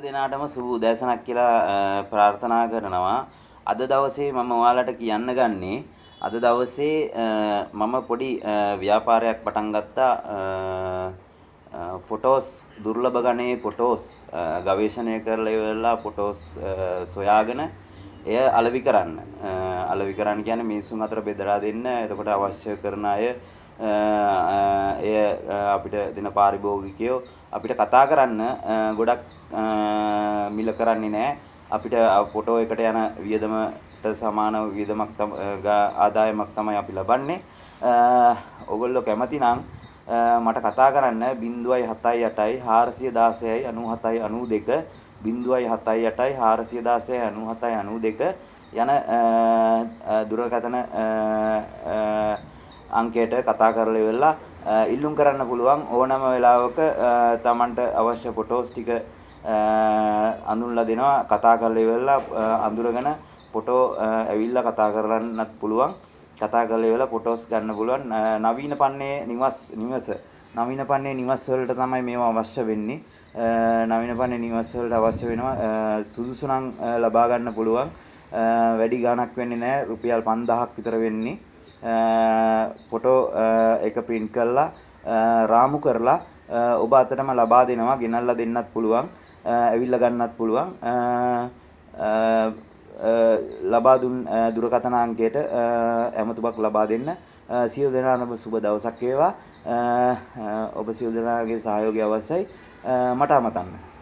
දෙනාටම සුබ උදෑසනක් කියලා ප්‍රාර්ථනා කරනවා. අද දවසේ මම ඔයාලට කියන්න ගන්නේ අද දවසේ මම පොඩි ව්‍යාපාරයක් පටන් ගත්තා. ෆොටෝස් දුර්ලභ ගණයේ ෆොටෝස් ගවේෂණය කරලා ඉවරලා ෆොටෝස් සොයාගෙන එය අලෙවි කරන්න. අලෙවි කරන්න කියන්නේ මිනිසුන් අතර බෙදලා දෙන්න. එතකොට අවශ්‍ය කරන අය එය අපිට දෙන පාරිභෝගිකයෝ අපිට කතා කරන්න ගොඩක් මිල කරන්නේ නැහැ. අපිට ෆොටෝ එකට යන වියදමට සමාන වියදමක් ආදායමක් තමයි අපි ලබන්නේ. ඔයගොල්ලෝ කැමති නම් මට කතා කරන්න 078 416 97 92 078 416 97 92 යන දුරකථන අංකයට කතා කරලා ඉවරලා ඉල්ලුම් කරන්න පුළුවන් ඕනම වෙලාවක Tamanට අවශ්‍ය ෆොටෝස් ටික අඳුන්ලා දෙනවා. කතා කරලා ඉවරලා අඳුරගෙන ෆොටෝ ඇවිල්ලා කතා කරන්නත් පුළුවන්. කතා කරලා ඉවරලා ෆොටෝස් ගන්න පුළුවන්. නවීන පන්නේ නවීන පන්නේ නිවස් වලට තමයි මේවා අවශ්‍ය වෙන්නේ. නවීන පන්නේ නිවස් වලට අවශ්‍ය වෙනවා. සුදුසු නම් ලබා ගන්න පුළුවන්. වැඩි ගාණක් වෙන්නේ නැහැ. රුපියල් 5000ක් විතර වෙන්නේ. ෆොටෝ එක print කරලා රාමු කරලා ඔබ අතටම ලබා දෙනවා. ගෙනල්ලා දෙන්නත් පුළුවන්. ඇවිල්ලා ගන්නත් පුළුවන්. ලබා දුන් දුරකථන අංකයට ඇමතුමක් ලබා දෙන්න. සියලු දෙනාටම සුබ දවසක් වේවා. ඔබ සියලු දෙනාගේ සහයෝගය අවශ්‍යයි. මට අමතන්න.